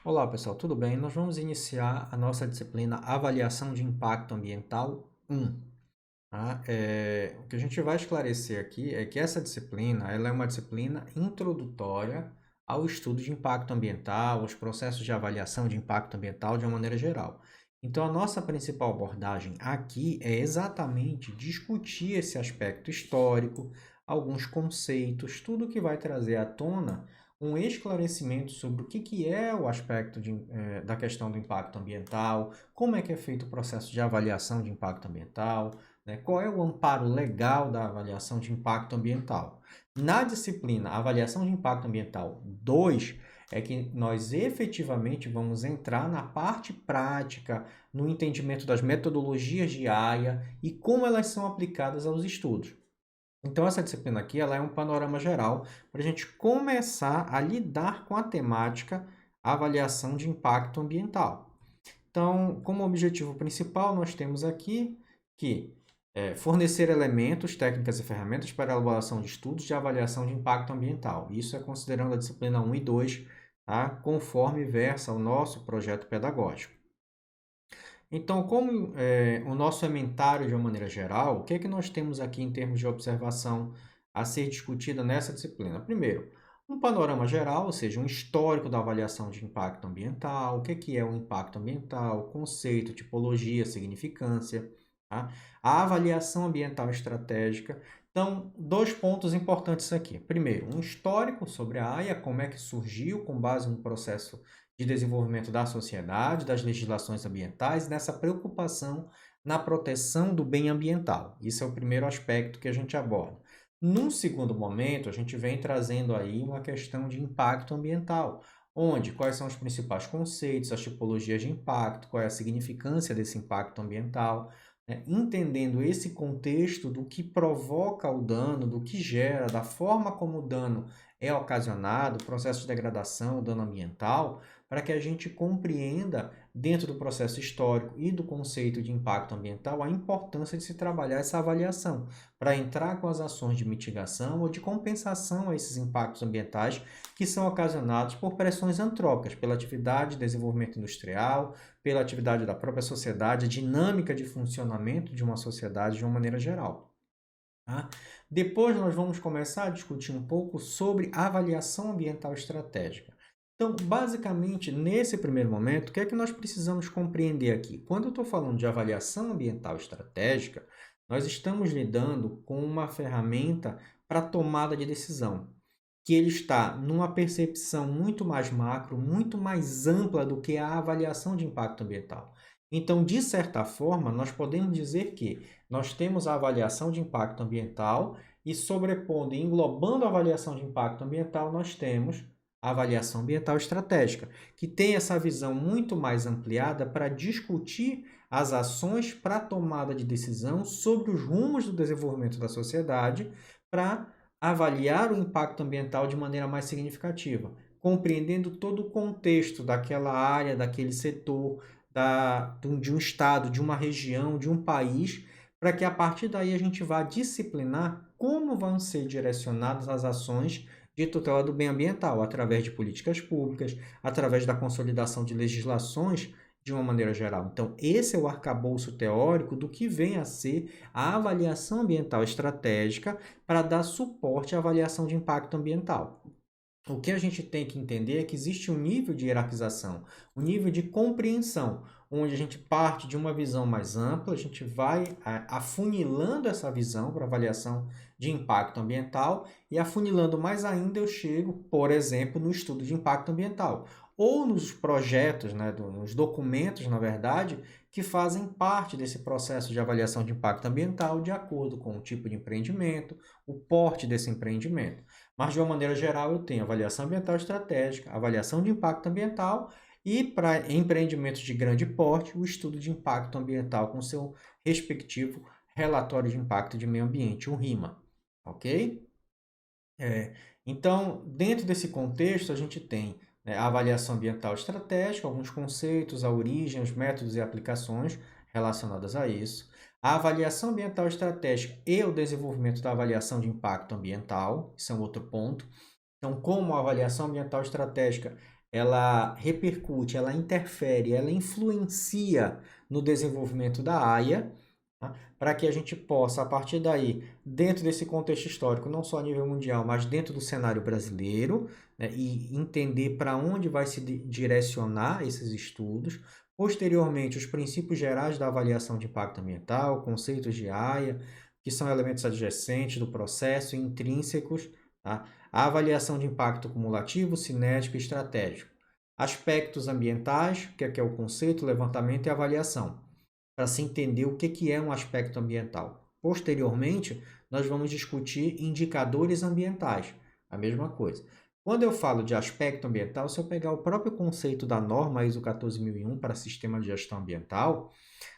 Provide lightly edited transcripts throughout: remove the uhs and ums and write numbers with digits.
Olá, pessoal, tudo bem? Nós vamos iniciar a nossa disciplina Avaliação de Impacto Ambiental 1. Tá? O que a gente vai esclarecer aqui é que essa disciplina ela é uma disciplina introdutória ao estudo de impacto ambiental, aos processos de avaliação de impacto ambiental de uma maneira geral. Então, a nossa principal abordagem aqui é exatamente discutir esse aspecto histórico, alguns conceitos, tudo que vai trazer à tona um esclarecimento sobre o que é o aspecto da questão do impacto ambiental, como é que é feito o processo de avaliação de impacto ambiental, né? Qual é o amparo legal da avaliação de impacto ambiental? Na disciplina Avaliação de Impacto Ambiental 2, é que nós efetivamente vamos entrar na parte prática, no entendimento das metodologias de AIA e como elas são aplicadas aos estudos. Então, essa disciplina aqui ela é um panorama geral para a gente começar a lidar com a temática avaliação de impacto ambiental. Então, como objetivo principal, nós temos aqui que fornecer elementos, técnicas e ferramentas para a elaboração de estudos de avaliação de impacto ambiental. Isso é considerando a disciplina 1 e 2, tá? Conforme versa o nosso projeto pedagógico. Então, como o nosso ementário de uma maneira geral, o que é que nós temos aqui em termos de observação a ser discutida nessa disciplina? Primeiro, um panorama geral, ou seja, um histórico da avaliação de impacto ambiental, o que é o impacto ambiental, conceito, tipologia, significância, tá? A avaliação ambiental estratégica. Então, dois pontos importantes aqui. Primeiro, um histórico sobre a AIA, como é que surgiu com base no processo de desenvolvimento da sociedade, das legislações ambientais, nessa preocupação na proteção do bem ambiental. Isso é o primeiro aspecto que a gente aborda. Num segundo momento, a gente vem trazendo aí uma questão de impacto ambiental, onde quais são os principais conceitos, as tipologias de impacto, qual é a significância desse impacto ambiental, né? Entendendo esse contexto do que provoca o dano, do que gera, da forma como o dano é ocasionado, o processo de degradação, o dano ambiental, para que a gente compreenda, dentro do processo histórico e do conceito de impacto ambiental, a importância de se trabalhar essa avaliação, para entrar com as ações de mitigação ou de compensação a esses impactos ambientais que são ocasionados por pressões antrópicas, pela atividade de desenvolvimento industrial, pela atividade da própria sociedade, a dinâmica de funcionamento de uma sociedade de uma maneira geral. Tá? Depois nós vamos começar a discutir um pouco sobre avaliação ambiental estratégica. Então, basicamente, nesse primeiro momento, o que é que nós precisamos compreender aqui? Quando eu estou falando de avaliação ambiental estratégica, nós estamos lidando com uma ferramenta para tomada de decisão, que ele está numa percepção muito mais macro, muito mais ampla do que a avaliação de impacto ambiental. Então, de certa forma, nós podemos dizer que nós temos a avaliação de impacto ambiental e sobrepondo e englobando a avaliação de impacto ambiental, nós temos a avaliação ambiental estratégica, que tem essa visão muito mais ampliada para discutir as ações para a tomada de decisão sobre os rumos do desenvolvimento da sociedade, para avaliar o impacto ambiental de maneira mais significativa, compreendendo todo o contexto daquela área, daquele setor, de um estado, de uma região, de um país, para que a partir daí a gente vá disciplinar como vão ser direcionadas as ações de tutela do bem ambiental, através de políticas públicas, através da consolidação de legislações de uma maneira geral. Então, esse é o arcabouço teórico do que vem a ser a avaliação ambiental estratégica para dar suporte à avaliação de impacto ambiental. O que a gente tem que entender é que existe um nível de hierarquização, um nível de compreensão, onde a gente parte de uma visão mais ampla, a gente vai afunilando essa visão para avaliação de impacto ambiental e afunilando mais ainda eu chego, por exemplo, no estudo de impacto ambiental ou nos projetos, né, nos documentos, na verdade, que fazem parte desse processo de avaliação de impacto ambiental de acordo com o tipo de empreendimento, o porte desse empreendimento. Mas, de uma maneira geral, eu tenho avaliação ambiental estratégica, avaliação de impacto ambiental e, para empreendimentos de grande porte, o estudo de impacto ambiental com seu respectivo relatório de impacto de meio ambiente, o RIMA. Ok? Então, dentro desse contexto, a gente tem, né, a avaliação ambiental estratégica, alguns conceitos, a origem, os métodos e aplicações relacionadas a isso. A avaliação ambiental estratégica e o desenvolvimento da avaliação de impacto ambiental, isso é um outro ponto. Então, como a avaliação ambiental estratégica ela repercute, ela interfere, ela influencia no desenvolvimento da AIA, tá? Para que a gente possa, a partir daí, dentro desse contexto histórico, não só a nível mundial, mas dentro do cenário brasileiro, né, e entender para onde vai se direcionar esses estudos. Posteriormente, os princípios gerais da avaliação de impacto ambiental, conceitos de AIA, que são elementos adjacentes do processo, intrínsecos, tá? A avaliação de impacto cumulativo, cinético e estratégico. Aspectos ambientais, que é o conceito, levantamento e avaliação, para se entender o que é um aspecto ambiental. Posteriormente, nós vamos discutir indicadores ambientais, a mesma coisa. Quando eu falo de aspecto ambiental, se eu pegar o próprio conceito da norma ISO 14001 para sistema de gestão ambiental,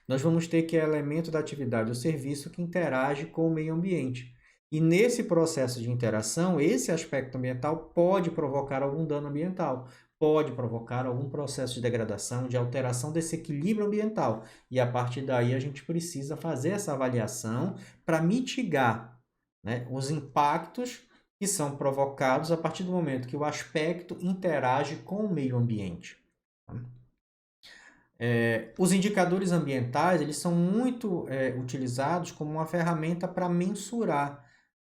nós vamos ter que é elemento da atividade ou serviço que interage com o meio ambiente. E nesse processo de interação, esse aspecto ambiental pode provocar algum dano ambiental, pode provocar algum processo de degradação, de alteração desse equilíbrio ambiental. E a partir daí a gente precisa fazer essa avaliação para mitigar, né, os impactos que são provocados a partir do momento que o aspecto interage com o meio ambiente. Os indicadores ambientais eles são muito utilizados como uma ferramenta para mensurar,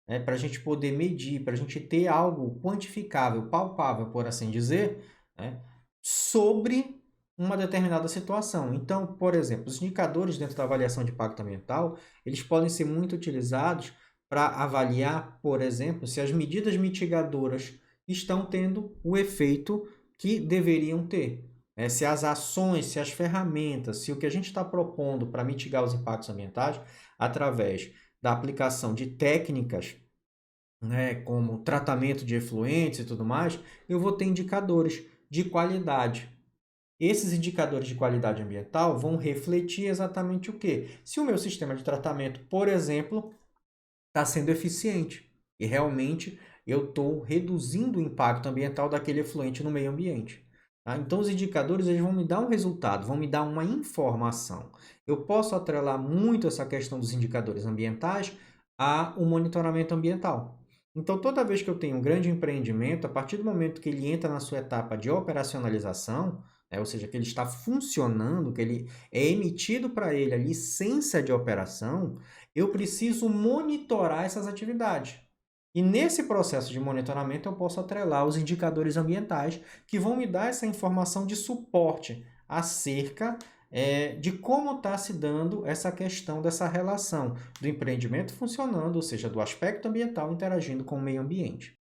né, para a gente poder medir, para a gente ter algo quantificável, palpável, por assim dizer, né, sobre uma determinada situação. Então, por exemplo, os indicadores dentro da avaliação de impacto ambiental, eles podem ser muito utilizados para avaliar, por exemplo, se as medidas mitigadoras estão tendo o efeito que deveriam ter. Se as ações, se as ferramentas, se o que a gente está propondo para mitigar os impactos ambientais através da aplicação de técnicas, né, como tratamento de efluentes e tudo mais, eu vou ter indicadores de qualidade. Esses indicadores de qualidade ambiental vão refletir exatamente o quê? Se o meu sistema de tratamento, por exemplo, está sendo eficiente e realmente eu estou reduzindo o impacto ambiental daquele efluente no meio ambiente. Tá? Então, os indicadores eles vão me dar um resultado, vão me dar uma informação. Eu posso atrelar muito essa questão dos indicadores ambientais ao monitoramento ambiental. Então, toda vez que eu tenho um grande empreendimento, a partir do momento que ele entra na sua etapa de operacionalização, né, ou seja, que ele está funcionando, que ele é emitido para ele a licença de operação, eu preciso monitorar essas atividades. E nesse processo de monitoramento eu posso atrelar os indicadores ambientais que vão me dar essa informação de suporte acerca de como está se dando essa questão dessa relação do empreendimento funcionando, ou seja, do aspecto ambiental interagindo com o meio ambiente.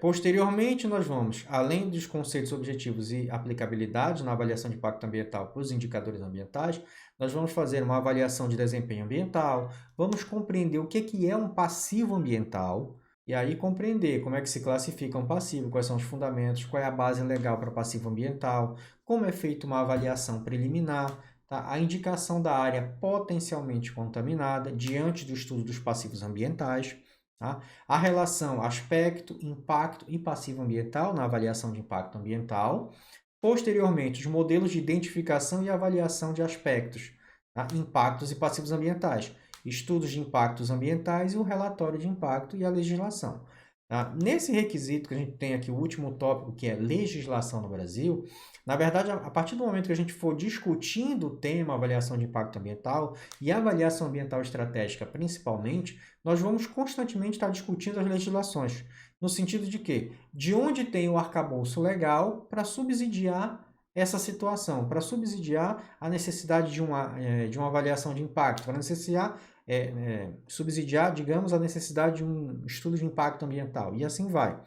Posteriormente, nós vamos, além dos conceitos objetivos e aplicabilidade na avaliação de impacto ambiental para os indicadores ambientais, nós vamos fazer uma avaliação de desempenho ambiental, vamos compreender o que é um passivo ambiental, e aí compreender como é que se classifica um passivo, quais são os fundamentos, qual é a base legal para passivo ambiental, como é feita uma avaliação preliminar, tá? A indicação da área potencialmente contaminada diante do estudo dos passivos ambientais, tá? A relação aspecto, impacto e passivo ambiental na avaliação de impacto ambiental. Posteriormente, os modelos de identificação e avaliação de aspectos, tá? Impactos e passivos ambientais, estudos de impactos ambientais e o relatório de impacto e a legislação. Tá? Nesse requisito que a gente tem aqui o último tópico, que é legislação no Brasil, na verdade, a partir do momento que a gente for discutindo o tema avaliação de impacto ambiental e avaliação ambiental estratégica principalmente, nós vamos constantemente estar discutindo as legislações, no sentido de que, de onde tem o arcabouço legal para subsidiar essa situação, para subsidiar a necessidade de uma avaliação de impacto, para subsidiar, digamos, a necessidade de um estudo de impacto ambiental, e assim vai.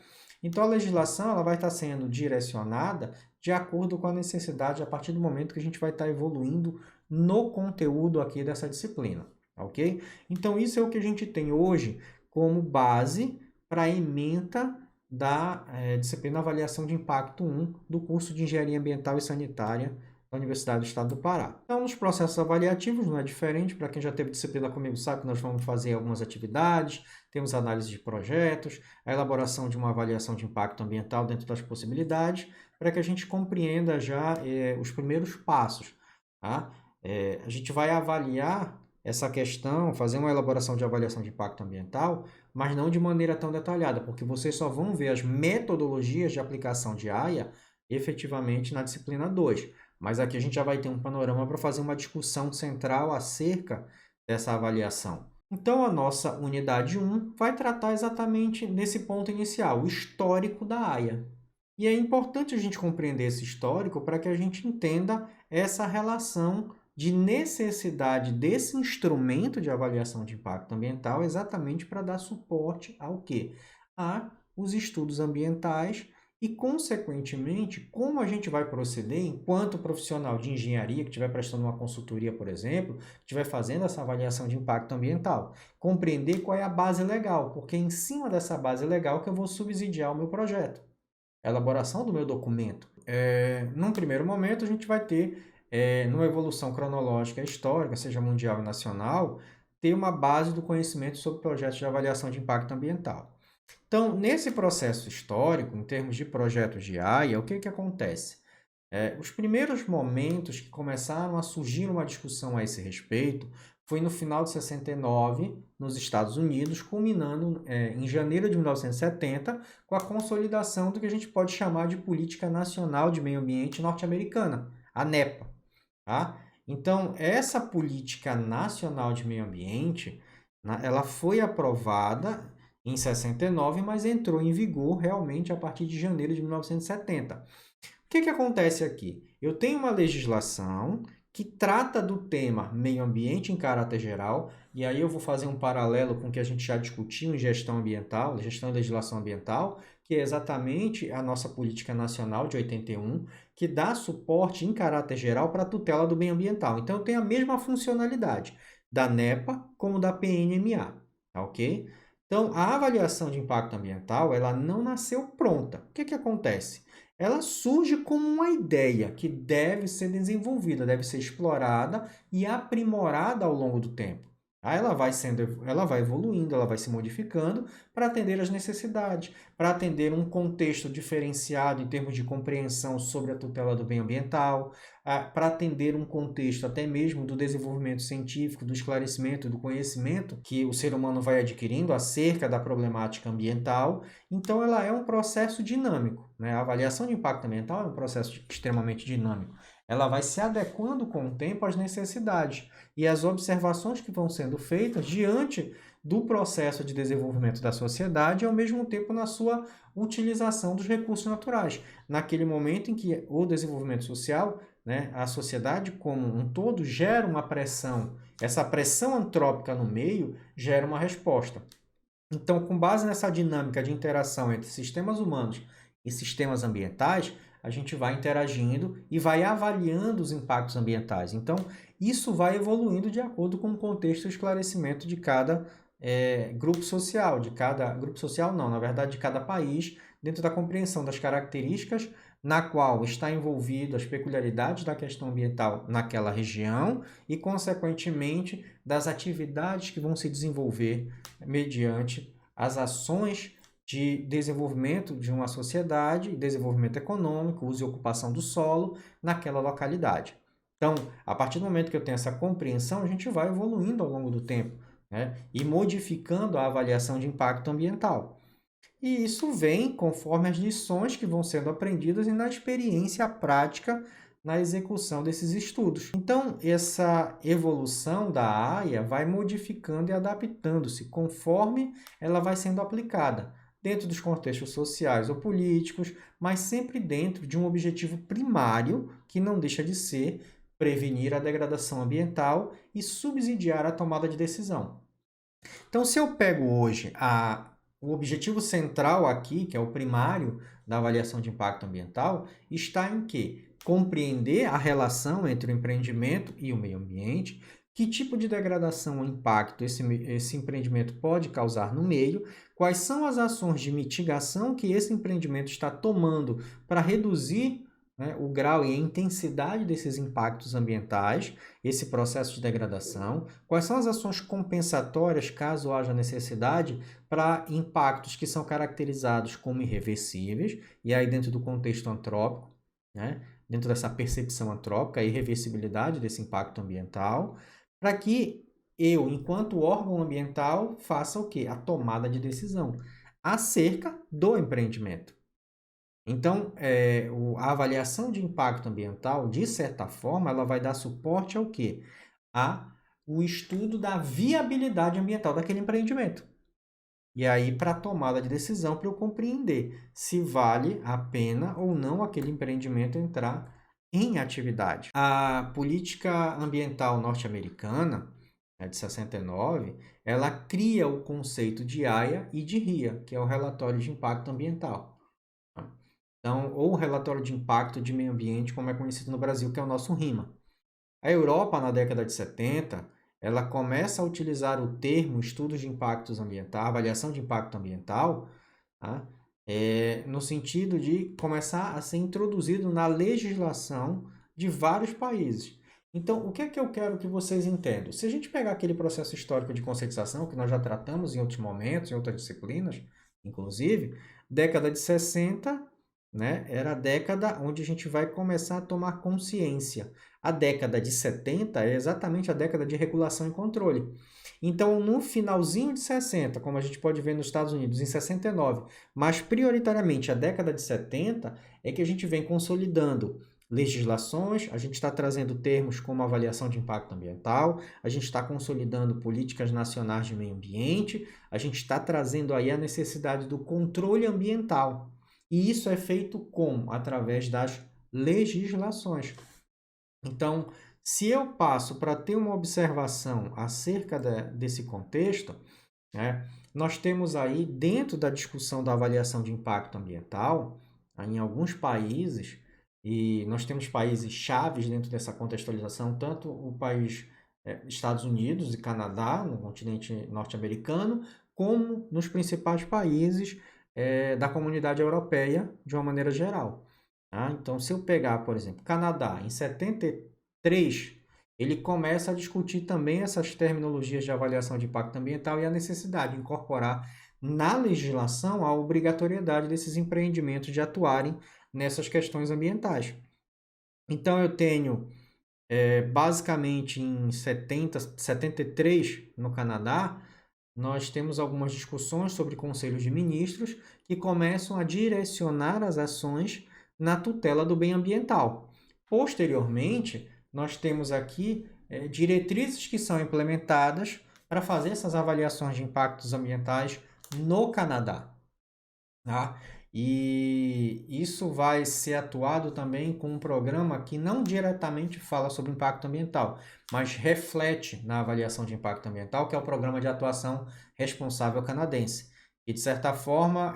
Então, a legislação ela vai estar sendo direcionada de acordo com a necessidade a partir do momento que a gente vai estar evoluindo no conteúdo aqui dessa disciplina, ok? Então, isso é o que a gente tem hoje como base para a ementa da disciplina Avaliação de Impacto 1 do curso de Engenharia Ambiental e Sanitária da Universidade do Estado do Pará. Então, nos processos avaliativos não é diferente. Para quem já teve disciplina comigo sabe que nós vamos fazer algumas atividades, temos análise de projetos, a elaboração de uma avaliação de impacto ambiental dentro das possibilidades, para que a gente compreenda já os primeiros passos. Tá? A gente vai avaliar essa questão, fazer uma elaboração de avaliação de impacto ambiental, mas não de maneira tão detalhada, porque vocês só vão ver as metodologias de aplicação de AIA efetivamente na disciplina 2. Mas aqui a gente já vai ter um panorama para fazer uma discussão central acerca dessa avaliação. Então, a nossa unidade 1 vai tratar exatamente nesse ponto inicial, o histórico da AIA. E é importante a gente compreender esse histórico para que a gente entenda essa relação de necessidade desse instrumento de avaliação de impacto ambiental exatamente para dar suporte ao quê? A os estudos ambientais e, consequentemente, como a gente vai proceder enquanto profissional de engenharia que estiver prestando uma consultoria, por exemplo, estiver fazendo essa avaliação de impacto ambiental. Compreender qual é a base legal, porque é em cima dessa base legal que eu vou subsidiar o meu projeto, a elaboração do meu documento. Num primeiro momento, a gente vai ter, numa evolução cronológica histórica, seja mundial e nacional, ter uma base do conhecimento sobre projetos de avaliação de impacto ambiental. Então, nesse processo histórico, em termos de projetos de AIA, o que acontece? Os primeiros momentos que começaram a surgir uma discussão a esse respeito foi no final de 69, nos Estados Unidos, culminando em janeiro de 1970, com a consolidação do que a gente pode chamar de Política Nacional de Meio Ambiente norte-americana, a NEPA. Tá? Então, essa Política Nacional de Meio Ambiente, ela foi aprovada em 69, mas entrou em vigor realmente a partir de janeiro de 1970. O que acontece aqui? Eu tenho uma legislação que trata do tema meio ambiente em caráter geral, e aí eu vou fazer um paralelo com o que a gente já discutiu em gestão ambiental, gestão e legislação ambiental, que é exatamente a nossa Política Nacional de 81, que dá suporte em caráter geral para a tutela do bem ambiental. Então, eu tenho a mesma funcionalidade da NEPA como da PNMA, tá ok? Então, a avaliação de impacto ambiental, ela não nasceu pronta. O que acontece? Ela surge como uma ideia que deve ser desenvolvida, deve ser explorada e aprimorada ao longo do tempo. Aí ela vai evoluindo, ela vai se modificando para atender às necessidades, para atender um contexto diferenciado em termos de compreensão sobre a tutela do bem ambiental, para atender um contexto até mesmo do desenvolvimento científico, do esclarecimento, do conhecimento que o ser humano vai adquirindo acerca da problemática ambiental. Então, ela é um processo dinâmico, né? A avaliação de impacto ambiental é um processo extremamente dinâmico. Ela vai se adequando com o tempo às necessidades e às observações que vão sendo feitas diante do processo de desenvolvimento da sociedade e, ao mesmo tempo, na sua utilização dos recursos naturais. Naquele momento em que o desenvolvimento social, né, a sociedade como um todo, gera uma pressão, essa pressão antrópica no meio gera uma resposta. Então, com base nessa dinâmica de interação entre sistemas humanos e sistemas ambientais, a gente vai interagindo e vai avaliando os impactos ambientais. Então, isso vai evoluindo de acordo com o contexto e o esclarecimento de cada grupo social, grupo social não, na verdade, de cada país, dentro da compreensão das características na qual está envolvido as peculiaridades da questão ambiental naquela região e, consequentemente, das atividades que vão se desenvolver mediante as ações de desenvolvimento de uma sociedade, desenvolvimento econômico, uso e ocupação do solo naquela localidade. Então, a partir do momento que eu tenho essa compreensão, a gente vai evoluindo ao longo do tempo, né? E modificando a avaliação de impacto ambiental. E isso vem conforme as lições que vão sendo aprendidas e na experiência prática na execução desses estudos. Então, essa evolução da AIA vai modificando e adaptando-se conforme ela vai sendo aplicada, dentro dos contextos sociais ou políticos, mas sempre dentro de um objetivo primário, que não deixa de ser prevenir a degradação ambiental e subsidiar a tomada de decisão. Então, se eu pego hoje o objetivo central aqui, que é o primário da avaliação de impacto ambiental, está em quê? Compreender a relação entre o empreendimento e o meio ambiente, que tipo de degradação ou impacto esse empreendimento pode causar no meio, quais são as ações de mitigação que esse empreendimento está tomando para reduzir, né, o grau e a intensidade desses impactos ambientais, esse processo de degradação, quais são as ações compensatórias, caso haja necessidade, para impactos que são caracterizados como irreversíveis, e aí dentro do contexto antrópico, né, dentro dessa percepção antrópica, a irreversibilidade desse impacto ambiental, para que eu, enquanto órgão ambiental, faça o quê? A tomada de decisão acerca do empreendimento. Então, a avaliação de impacto ambiental, de certa forma, ela vai dar suporte ao quê? O estudo da viabilidade ambiental daquele empreendimento. E aí, para a tomada de decisão, para eu compreender se vale a pena ou não aquele empreendimento entrar em atividade. A política ambiental norte-americana, de 69, ela cria o conceito de AIA e de RIA, que é o relatório de impacto ambiental. Então, ou o relatório de impacto de meio ambiente, como é conhecido no Brasil, que é o nosso RIMA. A Europa, na década de 70, ela começa a utilizar o termo estudos de impactos ambientais, avaliação de impacto ambiental, tá? No sentido de começar a ser introduzido na legislação de vários países. Então, o que é que eu quero que vocês entendam? Se a gente pegar aquele processo histórico de conscientização, que nós já tratamos em outros momentos, em outras disciplinas, inclusive, década de 60, né, era a década onde a gente vai começar a tomar consciência. A década de 70 é exatamente a década de regulação e controle. Então, no finalzinho de 60, como a gente pode ver nos Estados Unidos, em 69, mas prioritariamente a década de 70, é que a gente vem consolidando legislações, a gente está trazendo termos como avaliação de impacto ambiental, a gente está consolidando políticas nacionais de meio ambiente, a gente está trazendo aí a necessidade do controle ambiental. E isso é feito como? Através das legislações. Então, se eu passo para ter uma observação acerca desse contexto, né, nós temos aí, dentro da discussão da avaliação de impacto ambiental, em alguns países, e nós temos países chaves dentro dessa contextualização, tanto o país Estados Unidos e Canadá, no continente norte-americano, como nos principais países da comunidade europeia, de uma maneira geral. Tá? Então, se eu pegar, por exemplo, Canadá, em 73, ele começa a discutir também essas terminologias de avaliação de impacto ambiental e a necessidade de incorporar na legislação a obrigatoriedade desses empreendimentos de atuarem nessas questões ambientais. Então, eu tenho, basicamente, em 73, no Canadá, nós temos algumas discussões sobre conselhos de ministros que começam a direcionar as ações na tutela do bem ambiental. Posteriormente, nós temos aqui diretrizes que são implementadas para fazer essas avaliações de impactos ambientais no Canadá. Tá? E isso vai ser atuado também com um programa que não diretamente fala sobre impacto ambiental, mas reflete na avaliação de impacto ambiental, que é o Programa de Atuação Responsável Canadense. E, de certa forma,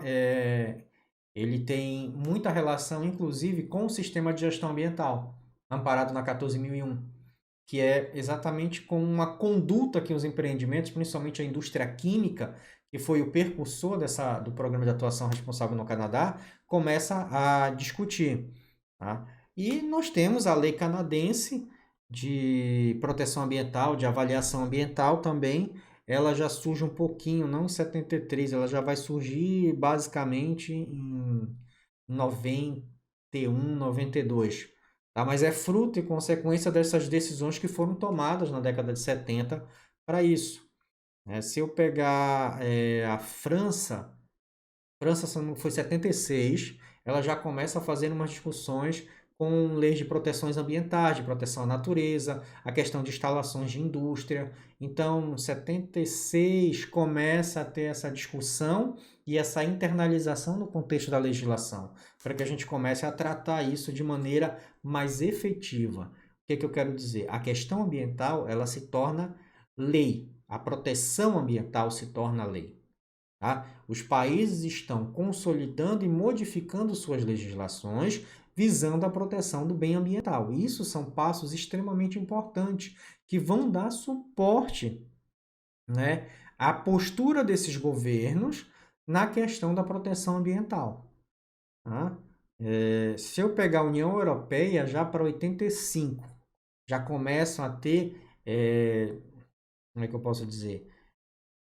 ele tem muita relação, inclusive, com o sistema de gestão ambiental, amparado na 14.001, que é exatamente com uma conduta que os empreendimentos, principalmente a indústria química, que foi o percursor do Programa de Atuação Responsável no Canadá, começa a discutir. Tá? E nós temos a lei canadense de proteção ambiental, de avaliação ambiental também, ela já surge um pouquinho, não em 73, ela já vai surgir basicamente em 91, 92. Tá? Mas é fruto e consequência dessas decisões que foram tomadas na década de 70 para isso. Se eu pegar a França, foi 76, ela já começa a fazer umas discussões com leis de proteções ambientais, de proteção à natureza, a questão de instalações de indústria. Então, 76 começa a ter essa discussão e essa internalização no contexto da legislação, para que a gente comece a tratar isso de maneira mais efetiva. O que é que eu quero dizer? A questão ambiental, ela se torna lei. A proteção ambiental se torna lei. Tá? Os países estão consolidando e modificando suas legislações visando a proteção do bem ambiental. Isso são passos extremamente importantes que vão dar suporte, né, à postura desses governos na questão da proteção ambiental. Tá? Se eu pegar a União Europeia, já para 85, já começam a ter, como é que eu posso dizer?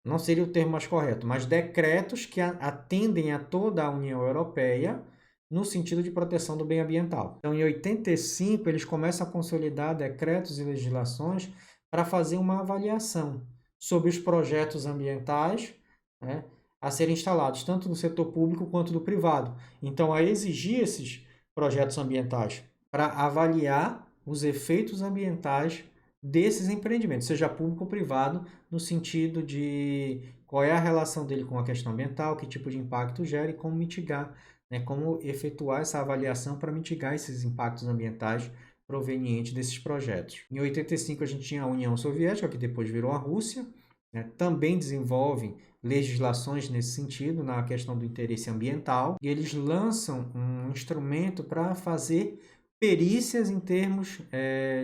Não seria o termo mais correto, mas decretos que atendem a toda a União Europeia no sentido de proteção do bem ambiental. Então, em 85, eles começam a consolidar decretos e legislações para fazer uma avaliação sobre os projetos ambientais, né, a serem instalados, tanto no setor público quanto do privado. Então, a exigir esses projetos ambientais para avaliar os efeitos ambientais desses empreendimentos, seja público ou privado, no sentido de qual é a relação dele com a questão ambiental, que tipo de impacto gera e como mitigar, né, como efetuar essa avaliação para mitigar esses impactos ambientais provenientes desses projetos. Em 85 a gente tinha a União Soviética, que depois virou a Rússia, né, também desenvolve legislações nesse sentido, na questão do interesse ambiental, e eles lançam um instrumento para fazer perícias em termos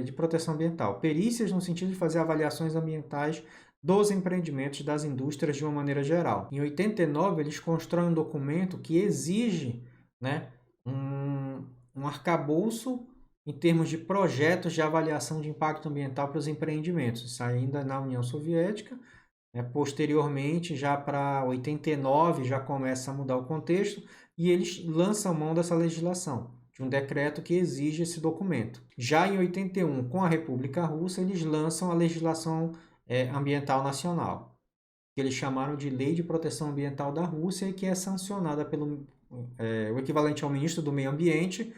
de proteção ambiental. Perícias no sentido de fazer avaliações ambientais dos empreendimentos das indústrias de uma maneira geral. Em 89, eles constroem um documento que exige, né, um arcabouço em termos de projetos de avaliação de impacto ambiental para os empreendimentos. Isso ainda na União Soviética. Posteriormente, já para 89, já começa a mudar o contexto e eles lançam mão dessa legislação, de um decreto que exige esse documento. Já em 81, com a República Russa, eles lançam a legislação ambiental nacional, que eles chamaram de Lei de Proteção Ambiental da Rússia e que é sancionada pelo o equivalente ao ministro do Meio Ambiente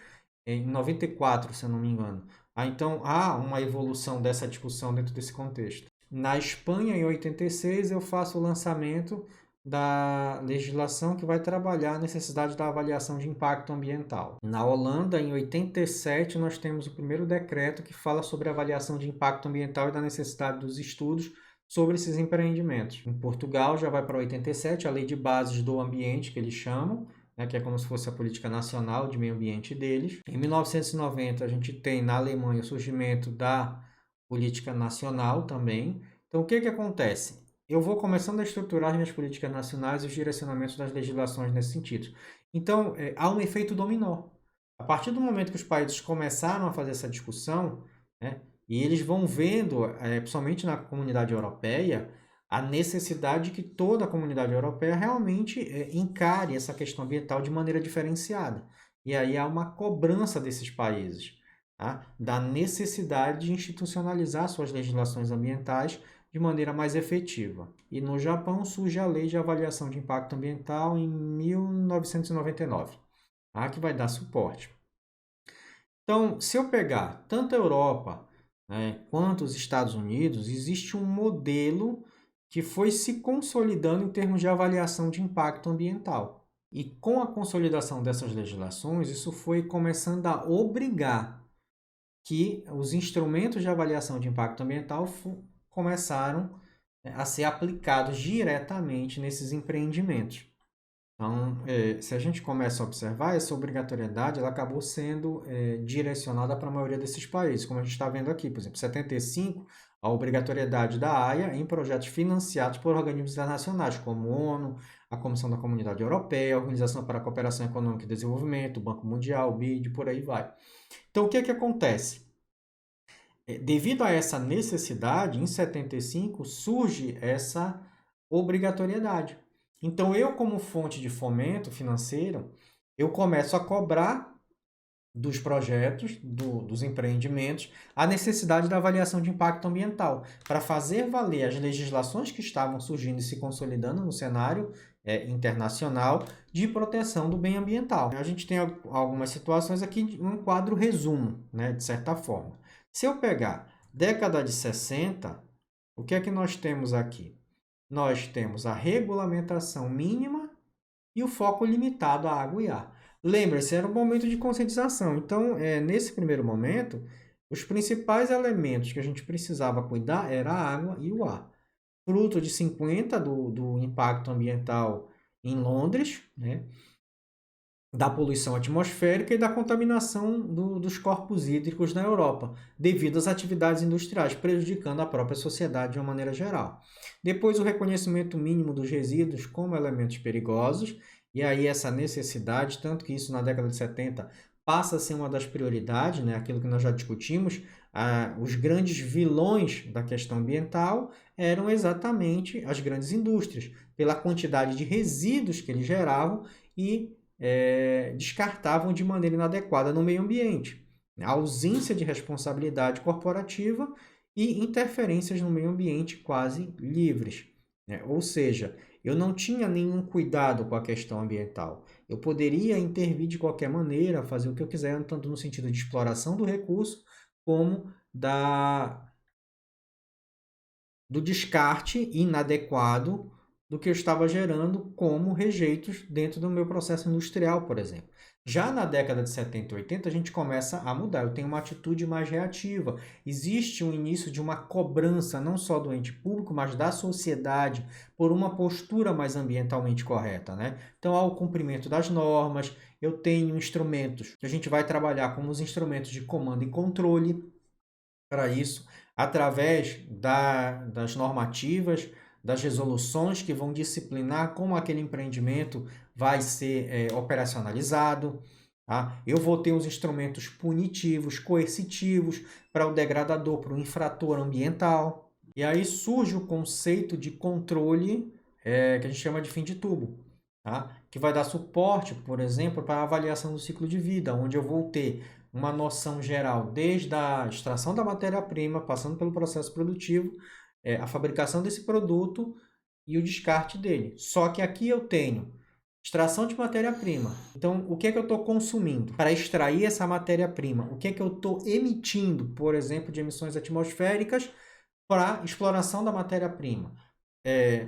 em 94, se eu não me engano. Então, há uma evolução dessa discussão dentro desse contexto. Na Espanha, em 86, eu faço o lançamento da legislação que vai trabalhar a necessidade da avaliação de impacto ambiental. Na Holanda, em 87, nós temos o primeiro decreto que fala sobre a avaliação de impacto ambiental e da necessidade dos estudos sobre esses empreendimentos. Em Portugal, já vai para 87, a Lei de Bases do Ambiente, que eles chamam, né, que é como se fosse a política nacional de meio ambiente deles. Em 1990, a gente tem na Alemanha o surgimento da política nacional também. Então, o que acontece? Eu vou começando a estruturar as minhas políticas nacionais e os direcionamentos das legislações nesse sentido. Então, há um efeito dominó. A partir do momento que os países começaram a fazer essa discussão, né, e eles vão vendo, principalmente na comunidade europeia, a necessidade de que toda a comunidade europeia realmente encare essa questão ambiental de maneira diferenciada. E aí há uma cobrança desses países, tá? Da necessidade de institucionalizar suas legislações ambientais de maneira mais efetiva. E no Japão surge a Lei de Avaliação de Impacto Ambiental em 1999, tá? Que vai dar suporte. Então, se eu pegar tanto a Europa, né, quanto os Estados Unidos, existe um modelo que foi se consolidando em termos de avaliação de impacto ambiental. E com a consolidação dessas legislações, isso foi começando a obrigar que os instrumentos de avaliação de impacto ambiental começaram a ser aplicados diretamente nesses empreendimentos. Então, se a gente começa a observar, essa obrigatoriedade ela acabou sendo direcionada para a maioria desses países, como a gente está vendo aqui. Por exemplo, 75, a obrigatoriedade da AIA em projetos financiados por organismos internacionais, como a ONU, a Comissão da Comunidade Europeia, a Organização para a Cooperação Econômica e Desenvolvimento, o Banco Mundial, o BID, por aí vai. Então, o que acontece? Devido a essa necessidade, em 75, surge essa obrigatoriedade. Então, eu, como fonte de fomento financeiro, eu começo a cobrar dos projetos, dos empreendimentos, a necessidade da avaliação de impacto ambiental, para fazer valer as legislações que estavam surgindo e se consolidando no cenário internacional de proteção do bem ambiental. A gente tem algumas situações aqui, um quadro resumo, né, de certa forma. Se eu pegar década de 60, o que é que nós temos aqui? Nós temos a regulamentação mínima e o foco limitado à água e ar. Lembra-se, era um momento de conscientização. Então, nesse primeiro momento, os principais elementos que a gente precisava cuidar era a água e o ar. Fruto de 50 do impacto ambiental em Londres, né? Da poluição atmosférica e da contaminação dos corpos hídricos na Europa, devido às atividades industriais, prejudicando a própria sociedade de uma maneira geral. Depois, o reconhecimento mínimo dos resíduos como elementos perigosos, e aí essa necessidade, tanto que isso na década de 70 passa a ser uma das prioridades, né? Aquilo que nós já discutimos, os grandes vilões da questão ambiental eram exatamente as grandes indústrias, pela quantidade de resíduos que eles geravam e descartavam de maneira inadequada no meio ambiente. A ausência de responsabilidade corporativa e interferências no meio ambiente quase livres. Ou seja, eu não tinha nenhum cuidado com a questão ambiental. Eu poderia intervir de qualquer maneira, fazer o que eu quiser, tanto no sentido de exploração do recurso, como do descarte inadequado do que eu estava gerando como rejeitos dentro do meu processo industrial, por exemplo. Já na década de 70 e 80, a gente começa a mudar. Eu tenho uma atitude mais reativa. Existe um início de uma cobrança, não só do ente público, mas da sociedade, por uma postura mais ambientalmente correta, né? Então, há o cumprimento das normas, eu tenho instrumentos que a gente vai trabalhar como os instrumentos de comando e controle para isso, através das normativas, das resoluções que vão disciplinar como aquele empreendimento vai ser operacionalizado. Tá? Eu vou ter os instrumentos punitivos, coercitivos para o degradador, para o infrator ambiental. E aí surge o conceito de controle que a gente chama de fim de tubo. Tá? Que vai dar suporte, por exemplo, para a avaliação do ciclo de vida, onde eu vou ter uma noção geral, desde a extração da matéria-prima, passando pelo processo produtivo, a fabricação desse produto e o descarte dele. Só que aqui eu tenho extração de matéria-prima. Então, o que é que eu estou consumindo para extrair essa matéria-prima? O que é que eu estou emitindo, por exemplo, de emissões atmosféricas para exploração da matéria-prima?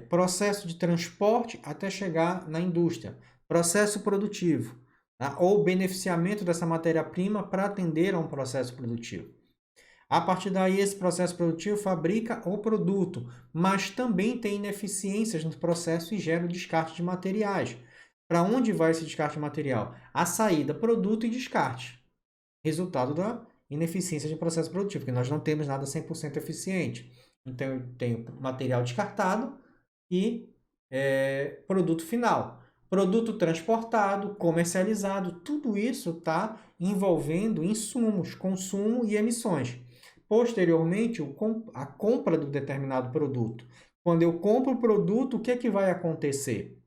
Processo de transporte até chegar na indústria. Processo produtivo. Tá? Ou beneficiamento dessa matéria-prima para atender a um processo produtivo. A partir daí, esse processo produtivo fabrica o produto, mas também tem ineficiências no processo e gera o descarte de materiais. Para onde vai esse descarte de material? A saída, produto e descarte. Resultado da ineficiência de processo produtivo, porque nós não temos nada 100% eficiente. Então, eu tenho material descartado e produto final. Produto transportado, comercializado, tudo isso está envolvendo insumos, consumo e emissões. Posteriormente, a compra do determinado produto. Quando eu compro o produto, o que é que vai acontecer?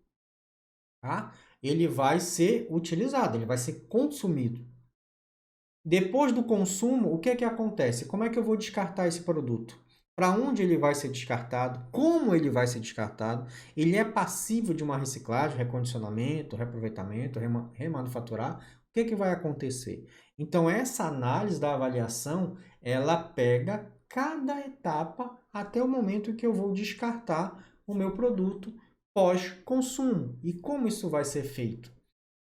Tá? Ele vai ser utilizado, ele vai ser consumido. Depois do consumo, o que é que acontece? Como é que eu vou descartar esse produto? Para onde ele vai ser descartado? Como ele vai ser descartado? Ele é passível de uma reciclagem, recondicionamento, reaproveitamento, remanufaturar? O que é que vai acontecer? Então, essa análise da avaliação, ela pega cada etapa até o momento em que eu vou descartar o meu produto pós-consumo. E como isso vai ser feito?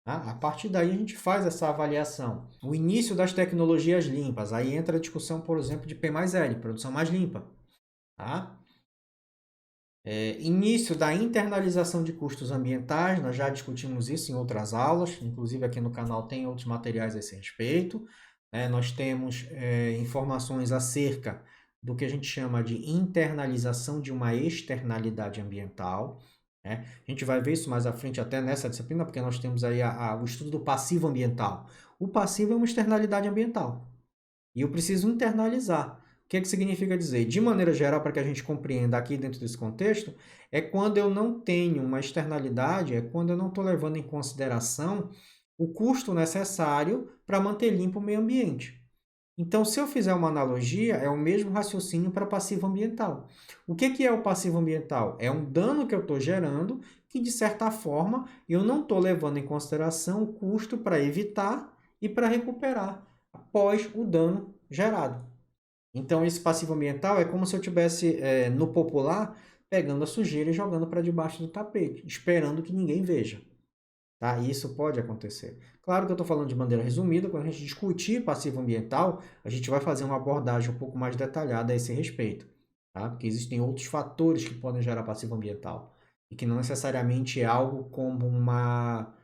Tá? A partir daí a gente faz essa avaliação. O início das tecnologias limpas, aí entra a discussão, por exemplo, de P mais L, produção mais limpa. Tá? Início da internalização de custos ambientais, nós já discutimos isso em outras aulas, inclusive aqui no canal tem outros materiais a esse respeito. Nós temos informações acerca do que a gente chama de internalização de uma externalidade ambiental. A gente vai ver isso mais à frente até nessa disciplina, porque nós temos aí o estudo do passivo ambiental. O passivo é uma externalidade ambiental. E eu preciso internalizar. O que é que significa dizer? De maneira geral, para que a gente compreenda aqui dentro desse contexto, é quando eu não tenho uma externalidade, é quando eu não estou levando em consideração o custo necessário para manter limpo o meio ambiente. Então, se eu fizer uma analogia, é o mesmo raciocínio para passivo ambiental. O que é o passivo ambiental? É um dano que eu estou gerando que, de certa forma, eu não estou levando em consideração o custo para evitar e para recuperar após o dano gerado. Então, esse passivo ambiental é como se eu tivesse, no popular, pegando a sujeira e jogando para debaixo do tapete, esperando que ninguém veja. Tá? E isso pode acontecer. Claro que eu estou falando de maneira resumida, quando a gente discutir passivo ambiental, a gente vai fazer uma abordagem um pouco mais detalhada a esse respeito. Tá? Porque existem outros fatores que podem gerar passivo ambiental. E que não necessariamente é algo como uma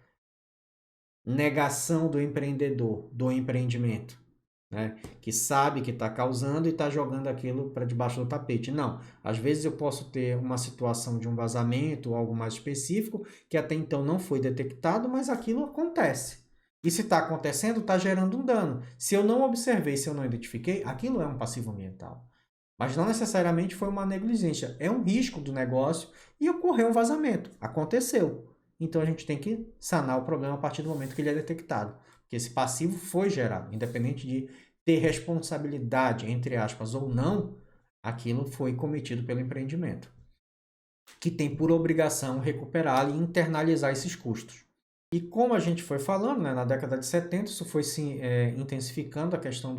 negação do empreendedor, do empreendimento. Né? Que sabe que está causando e está jogando aquilo para debaixo do tapete. Não. Às vezes eu posso ter uma situação de um vazamento ou algo mais específico que até então não foi detectado, mas aquilo acontece. E se está acontecendo, está gerando um dano. Se eu não observei, se eu não identifiquei, aquilo é um passivo ambiental. Mas não necessariamente foi uma negligência. É um risco do negócio e ocorreu um vazamento. Aconteceu. Então a gente tem que sanar o problema a partir do momento que ele é detectado. Porque esse passivo foi gerado, independente de ter responsabilidade, entre aspas, ou não, aquilo foi cometido pelo empreendimento. que tem por obrigação recuperar e internalizar esses custos. E como a gente foi falando, né, na década de 70, isso foi se intensificando a questão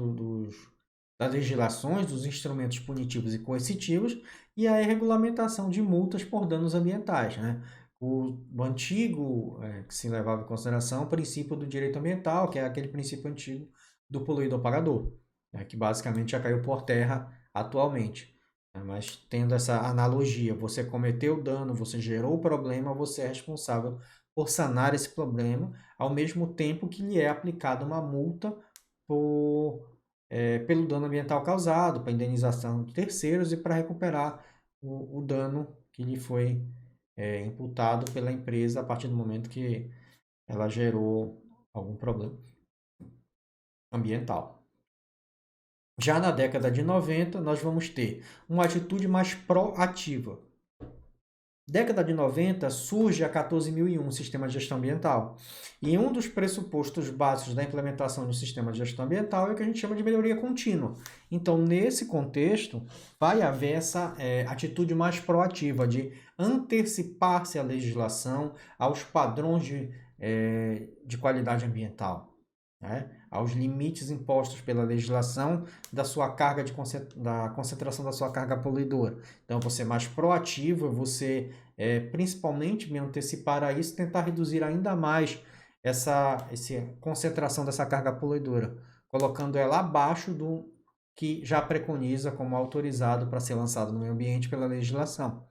das legislações, dos instrumentos punitivos e coercitivos, e a regulamentação de multas por danos ambientais. Né? O antigo, que se levava em consideração, o princípio do direito ambiental, que é aquele princípio antigo do poluidor pagador, né, que basicamente já caiu por terra atualmente. Mas tendo essa analogia, você cometeu dano, você gerou o problema, você é responsável por sanar esse problema, ao mesmo tempo que lhe é aplicada uma multa pelo dano ambiental causado, para indenização de terceiros e para recuperar o dano que lhe foi imputado pela empresa a partir do momento que ela gerou algum problema ambiental. Já na década de 90, nós vamos ter uma atitude mais proativa. Década de 90 surge a 14001, Sistema de Gestão Ambiental. E um dos pressupostos básicos da implementação do sistema de gestão ambiental é o que a gente chama de melhoria contínua. Então, nesse contexto, vai haver essa atitude mais proativa de antecipar-se à legislação, aos padrões de qualidade ambiental, né? Aos limites impostos pela legislação da sua carga da concentração da sua carga poluidora. Então, você é mais proativo, você principalmente me antecipar a isso, tentar reduzir ainda mais essa concentração dessa carga poluidora, colocando ela abaixo do que já preconiza como autorizado para ser lançado no meio ambiente pela legislação.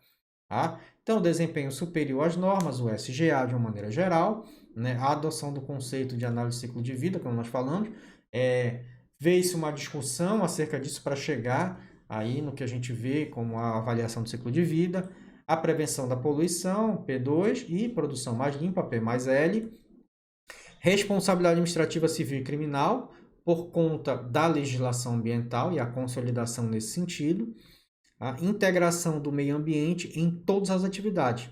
Tá? Então, desempenho superior às normas, o SGA de uma maneira geral, né? A adoção do conceito de análise de ciclo de vida, como nós falamos, vê-se uma discussão acerca disso para chegar aí no que a gente vê como a avaliação do ciclo de vida, a prevenção da poluição, P2, e produção mais limpa, P mais L, responsabilidade administrativa civil e criminal, por conta da legislação ambiental e a consolidação nesse sentido, a integração do meio ambiente em todas as atividades,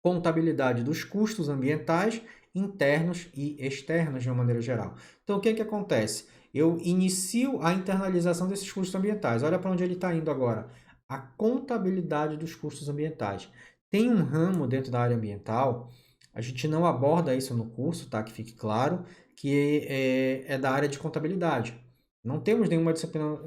contabilidade dos custos ambientais internos e externos de uma maneira geral. Então, o que acontece? Eu inicio a internalização desses custos ambientais. Olha para onde ele está indo agora. A contabilidade dos custos ambientais. Tem um ramo dentro da área ambiental, a gente não aborda isso no curso, tá? Que fique claro, que é da área de contabilidade. Não temos nenhuma disciplina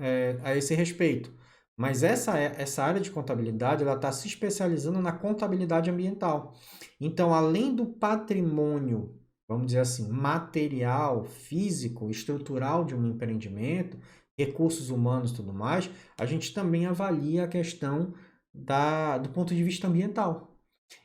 a esse respeito. Mas essa área de contabilidade ela está se especializando na contabilidade ambiental. Então, além do patrimônio, vamos dizer assim, material, físico, estrutural de um empreendimento, recursos humanos e tudo mais, a gente também avalia a questão do ponto de vista ambiental.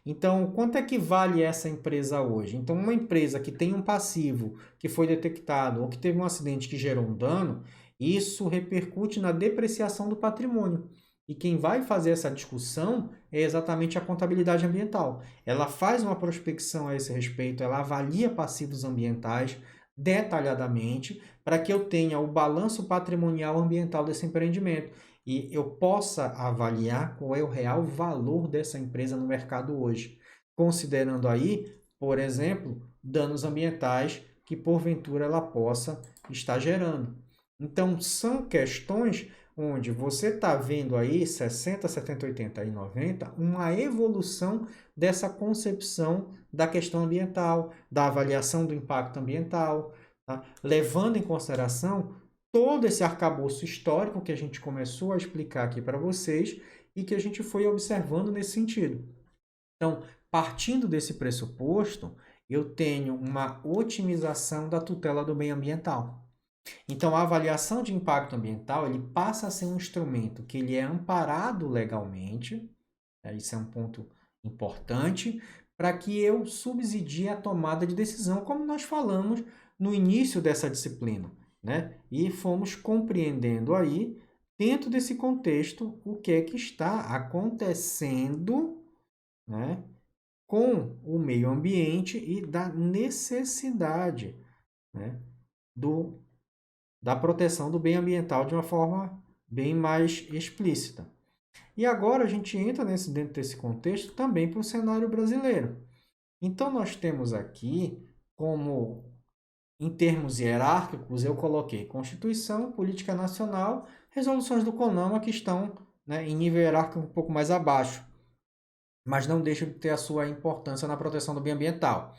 Então, quanto é que vale essa empresa hoje? Então, uma empresa que tem um passivo que foi detectado ou que teve um acidente que gerou um dano, isso repercute na depreciação do patrimônio. E quem vai fazer essa discussão é exatamente a contabilidade ambiental. Ela faz uma prospecção a esse respeito, ela avalia passivos ambientais detalhadamente para que eu tenha o balanço patrimonial ambiental desse empreendimento e eu possa avaliar qual é o real valor dessa empresa no mercado hoje, considerando aí, por exemplo, danos ambientais que porventura ela possa estar gerando. Então, são questões onde você está vendo aí 60, 70, 80 e 90, uma evolução dessa concepção da questão ambiental, da avaliação do impacto ambiental, tá? Levando em consideração todo esse arcabouço histórico que a gente começou a explicar aqui para vocês e que a gente foi observando nesse sentido. Então, partindo desse pressuposto, eu tenho uma otimização da tutela do meio ambiental. Então, a avaliação de impacto ambiental ele passa a ser um instrumento que ele é amparado legalmente, isso é um ponto importante, para que eu subsidie a tomada de decisão, como nós falamos no início dessa disciplina, né? E fomos compreendendo aí, dentro desse contexto, o que é que está acontecendo, né, com o meio ambiente e da necessidade, né, da proteção do bem ambiental de uma forma bem mais explícita. E agora a gente entra dentro desse contexto também para o cenário brasileiro. Então, nós temos aqui, como em termos hierárquicos, eu coloquei Constituição, Política Nacional, resoluções do CONAMA que estão, né, em nível hierárquico um pouco mais abaixo. mas não deixa de ter a sua importância na proteção do meio ambiental,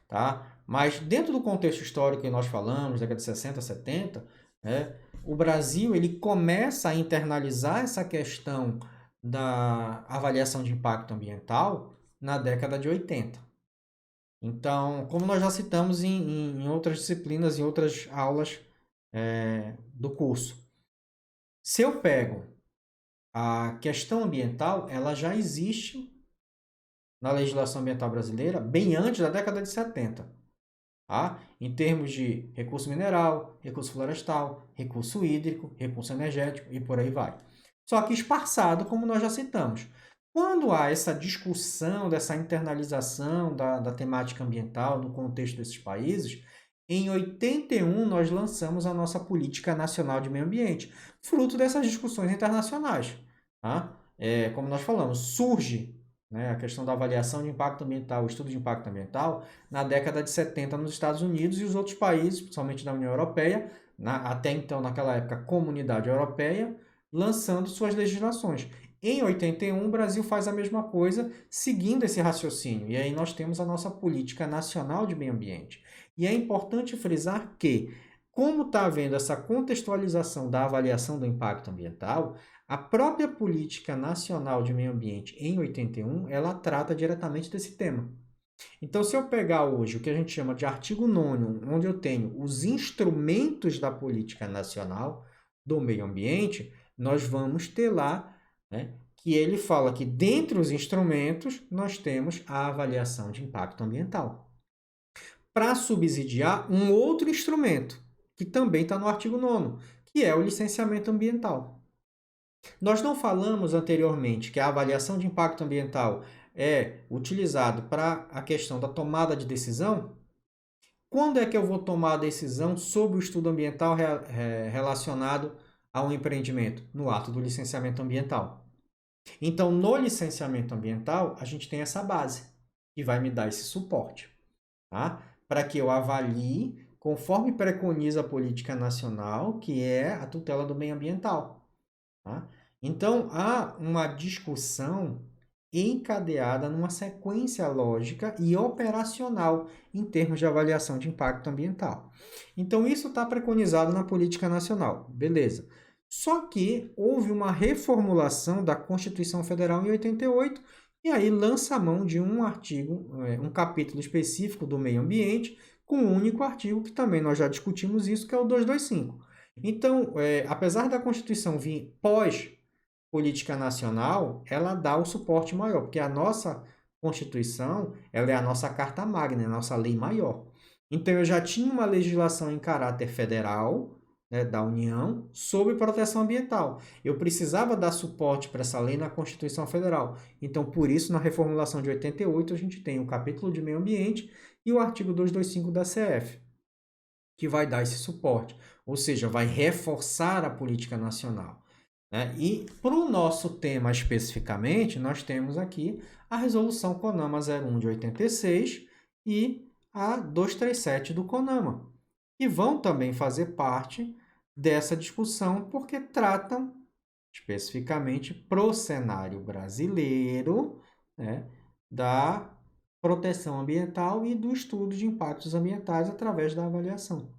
tá? Mas dentro do contexto histórico que nós falamos, década de 60, 70, né, o Brasil ele começa a internalizar essa questão da avaliação de impacto ambiental na década de 80. Então, como nós já citamos em outras disciplinas, em outras aulas do curso, se eu pego a questão ambiental, ela já existe na legislação ambiental brasileira bem antes da década de 70. Tá? Em termos de recurso mineral, recurso florestal, recurso hídrico, recurso energético e por aí vai. Só que esparçado, como nós já citamos. Quando há essa discussão, dessa internalização da temática ambiental no contexto desses países, em 81 nós lançamos a nossa Política Nacional de Meio Ambiente, fruto dessas discussões internacionais. Tá? Como nós falamos, surge, né, a questão da avaliação de impacto ambiental, o estudo de impacto ambiental, na década de 70 nos Estados Unidos e os outros países, principalmente da União Europeia, até então, naquela época, Comunidade Europeia, lançando suas legislações. Em 81, o Brasil faz a mesma coisa, seguindo esse raciocínio. E aí nós temos a nossa Política Nacional de Meio Ambiente. E é importante frisar que, como está havendo essa contextualização da avaliação do impacto ambiental, a própria Política Nacional de Meio Ambiente, em 81, ela trata diretamente desse tema. Então, se eu pegar hoje o que a gente chama de artigo 9º, onde eu tenho os instrumentos da Política Nacional do Meio Ambiente, nós vamos ter lá, né, que ele fala que dentre os instrumentos nós temos a avaliação de impacto ambiental. Para subsidiar um outro instrumento, que também está no artigo 9º, que é o licenciamento ambiental. Nós não falamos anteriormente que a avaliação de impacto ambiental é utilizado para a questão da tomada de decisão? Quando é que eu vou tomar a decisão sobre o estudo ambiental relacionado a um empreendimento? No ato do licenciamento ambiental. Então, no licenciamento ambiental, a gente tem essa base, que vai me dar esse suporte, tá? Para que eu avalie, conforme preconiza a política nacional, que é a tutela do meio ambiental. Tá? Então, há uma discussão encadeada numa sequência lógica e operacional em termos de avaliação de impacto ambiental. Então, isso está preconizado na política nacional, beleza. Só que houve uma reformulação da Constituição Federal em 88 e aí lança a mão de um artigo, um capítulo específico do meio ambiente, com um único artigo, que também nós já discutimos isso, que é o 225. Então, apesar da Constituição vir pós-política nacional, ela dá o suporte maior, porque a nossa Constituição ela é a nossa carta magna, é a nossa lei maior. Então, eu já tinha uma legislação em caráter federal, né, da União, sobre proteção ambiental. Eu precisava dar suporte para essa lei na Constituição Federal. Então, por isso, na reformulação de 88, a gente tem o capítulo de meio ambiente e o artigo 225 da CF, que vai dar esse suporte, ou seja, vai reforçar a política nacional. Né? E para o nosso tema especificamente, nós temos aqui a resolução CONAMA 01 de 86 e a 237 do CONAMA, que vão também fazer parte dessa discussão, porque tratam especificamente para o cenário brasileiro, né, da proteção ambiental e do estudo de impactos ambientais através da avaliação.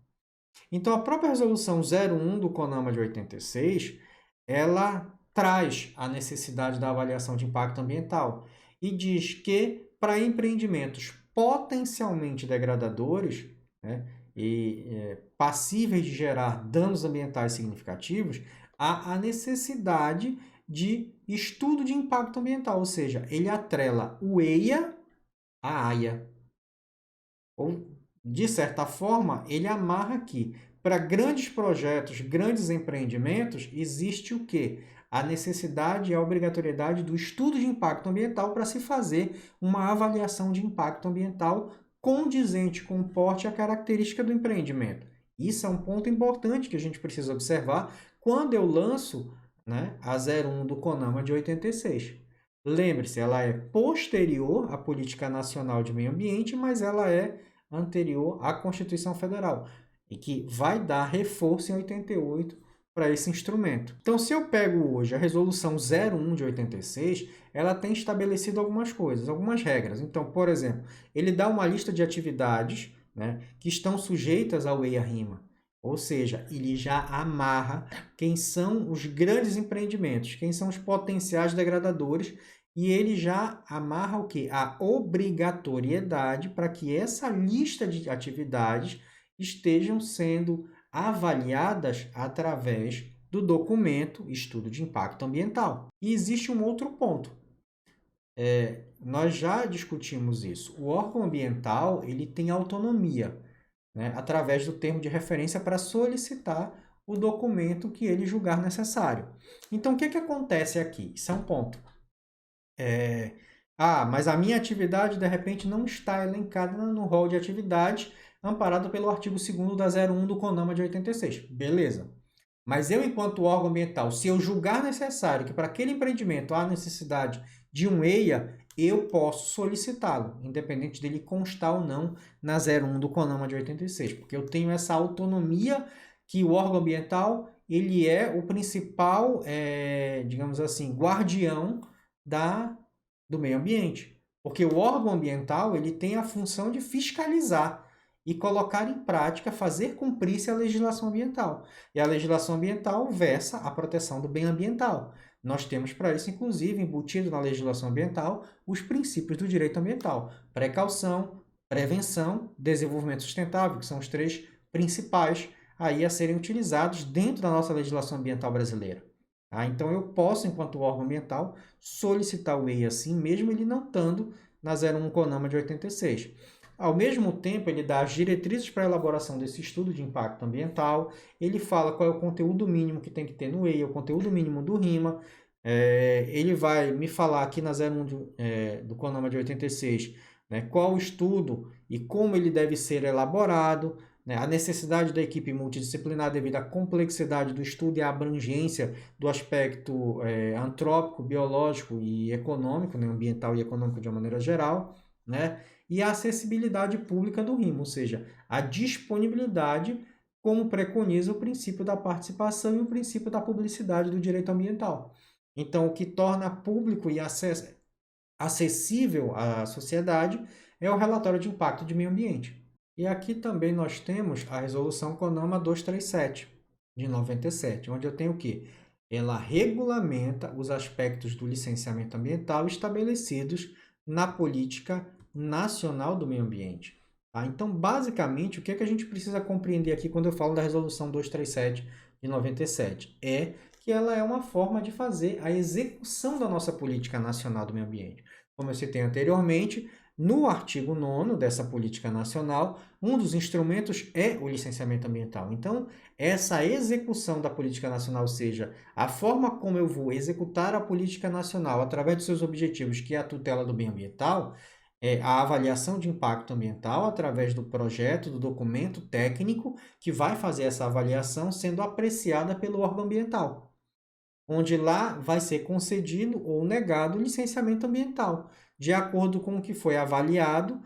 Então, a própria resolução 01 do CONAMA de 86, ela traz a necessidade da avaliação de impacto ambiental e diz que para empreendimentos potencialmente degradadores, né, e passíveis de gerar danos ambientais significativos, há a necessidade de estudo de impacto ambiental, ou seja, ele atrela o EIA à AIA. Ou, de certa forma, ele amarra aqui. Para grandes projetos, grandes empreendimentos, existe o quê? A necessidade e a obrigatoriedade do estudo de impacto ambiental para se fazer uma avaliação de impacto ambiental condizente com o porte e a característica do empreendimento. Isso é um ponto importante que a gente precisa observar quando eu lanço, né, a 01 do CONAMA de 86. Lembre-se, ela é posterior à Política Nacional de Meio Ambiente, mas ela é anterior à Constituição Federal e que vai dar reforço em 88 para esse instrumento. Então, se eu pego hoje a resolução 01 de 86, ela tem estabelecido algumas coisas, algumas regras. Então, por exemplo, ele dá uma lista de atividades, né, que estão sujeitas ao EIA-RIMA. Ou seja, ele já amarra quem são os grandes empreendimentos, quem são os potenciais degradadores, e ele já amarra o quê? A obrigatoriedade para que essa lista de atividades estejam sendo avaliadas através do documento Estudo de Impacto Ambiental. E existe um outro ponto. Nós já discutimos isso. O órgão ambiental ele tem autonomia, né, através do termo de referência para solicitar o documento que ele julgar necessário. Então, o que acontece aqui? Isso é um ponto. Mas a minha atividade, de repente, não está elencada no rol de atividades amparado pelo artigo 2º da 01 do CONAMA de 86. Beleza. Mas eu, enquanto órgão ambiental, se eu julgar necessário que para aquele empreendimento há necessidade de um EIA, eu posso solicitá-lo, independente dele constar ou não na 01 do CONAMA de 86, porque eu tenho essa autonomia que o órgão ambiental ele é o principal, digamos assim, guardião do meio ambiente. Porque o órgão ambiental ele tem a função de fiscalizar e colocar em prática, fazer cumprir-se a legislação ambiental. E a legislação ambiental versa a proteção do bem ambiental. Nós temos para isso, inclusive, embutido na legislação ambiental, os princípios do direito ambiental. Precaução, prevenção, desenvolvimento sustentável, que são os três principais aí a serem utilizados dentro da nossa legislação ambiental brasileira. Então, eu posso, enquanto órgão ambiental, solicitar o EIA assim, mesmo ele não estando na 01 CONAMA de 86. Ao mesmo tempo, ele dá as diretrizes para a elaboração desse estudo de impacto ambiental, ele fala qual é o conteúdo mínimo que tem que ter no EIA, o conteúdo mínimo do RIMA, ele vai me falar aqui na 01 do CONAMA de 86, né, qual o estudo e como ele deve ser elaborado, né, a necessidade da equipe multidisciplinar devido à complexidade do estudo e à abrangência do aspecto antrópico, biológico e econômico, né, ambiental e econômico de uma maneira geral, né, e a acessibilidade pública do RIMA, ou seja, a disponibilidade como preconiza o princípio da participação e o princípio da publicidade do direito ambiental. Então, o que torna público e acessível à sociedade é o relatório de impacto de meio ambiente. E aqui também nós temos a resolução CONAMA 237, de 97, onde eu tenho o quê? Ela regulamenta os aspectos do licenciamento ambiental estabelecidos na política nacional do meio ambiente. Então, basicamente, o que a gente precisa compreender aqui quando eu falo da resolução 237 de 97? É que ela é uma forma de fazer a execução da nossa política nacional do meio ambiente. Como eu citei anteriormente, no artigo 9º dessa política nacional, um dos instrumentos é o licenciamento ambiental. Então, essa execução da política nacional, ou seja, a forma como eu vou executar a política nacional através dos seus objetivos, que é a tutela do bem ambiental, a avaliação de impacto ambiental através do projeto, do documento técnico que vai fazer essa avaliação sendo apreciada pelo órgão ambiental, onde lá vai ser concedido ou negado o licenciamento ambiental, de acordo com o que foi avaliado,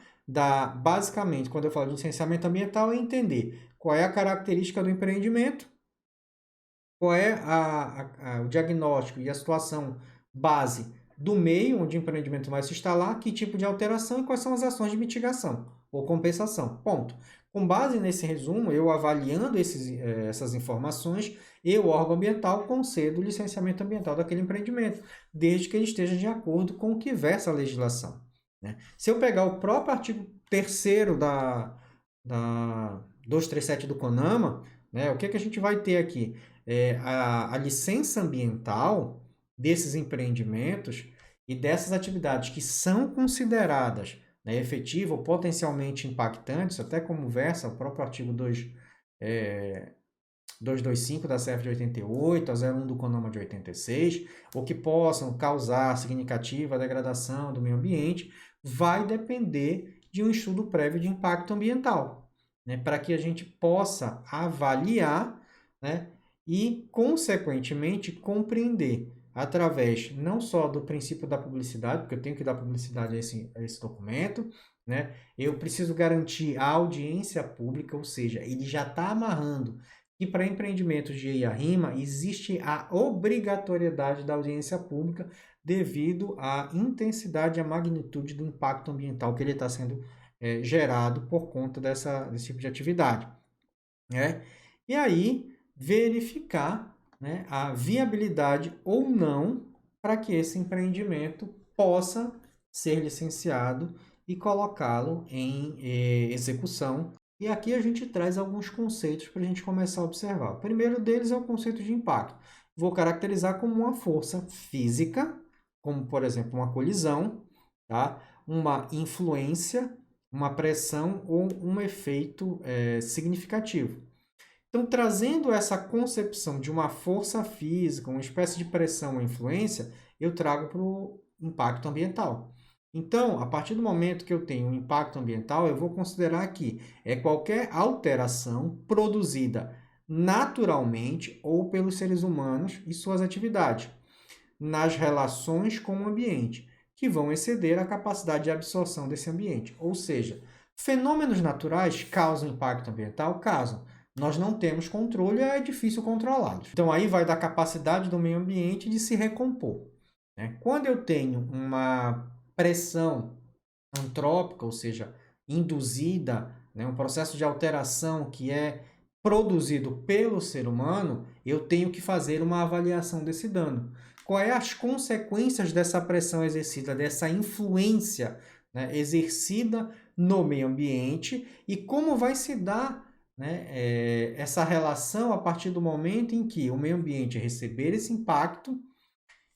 basicamente, quando eu falo de licenciamento ambiental, é entender qual é a característica do empreendimento, qual é o diagnóstico e a situação base do meio onde o empreendimento vai se instalar, que tipo de alteração e quais são as ações de mitigação ou compensação. Ponto. Com base nesse resumo, eu avaliando essas informações, eu, órgão ambiental, concedo o licenciamento ambiental daquele empreendimento, desde que ele esteja de acordo com o que versa a legislação. Né? Se eu pegar o próprio artigo 3º da 237 do CONAMA, né, o que a gente vai ter aqui? A licença ambiental desses empreendimentos e dessas atividades que são consideradas, né, efetivas ou potencialmente impactantes, até como versa o próprio artigo 225 da CF de 88, a 01 do CONAMA de 86, ou que possam causar significativa degradação do meio ambiente, vai depender de um estudo prévio de impacto ambiental, né, para que a gente possa avaliar, né, e, consequentemente, compreender através não só do princípio da publicidade, porque eu tenho que dar publicidade a esse documento, né? Eu preciso garantir a audiência pública, ou seja, ele já está amarrando que para empreendimentos de EIA-RIMA existe a obrigatoriedade da audiência pública devido à intensidade e à magnitude do impacto ambiental que ele está sendo gerado por conta desse tipo de atividade, né? E aí, verificar, né, a viabilidade ou não para que esse empreendimento possa ser licenciado e colocá-lo em execução. E aqui a gente traz alguns conceitos para a gente começar a observar. O primeiro deles é o conceito de impacto. Vou caracterizar como uma força física, como por exemplo uma colisão, tá? Uma influência, uma pressão ou um efeito significativo. Então, trazendo essa concepção de uma força física, uma espécie de pressão ou influência, eu trago para o impacto ambiental. Então, a partir do momento que eu tenho um impacto ambiental, eu vou considerar que é qualquer alteração produzida naturalmente ou pelos seres humanos e suas atividades nas relações com o ambiente, que vão exceder a capacidade de absorção desse ambiente. Ou seja, fenômenos naturais causam impacto ambiental? Causam. Nós não temos controle, é difícil controlá-los. Então, aí vai da capacidade do meio ambiente de se recompor, né? Quando eu tenho uma pressão antrópica, ou seja, induzida, né, um processo de alteração que é produzido pelo ser humano, eu tenho que fazer uma avaliação desse dano. Quais as consequências dessa pressão exercida, dessa influência, né, exercida no meio ambiente e como vai se dar, né, essa relação a partir do momento em que o meio ambiente receber esse impacto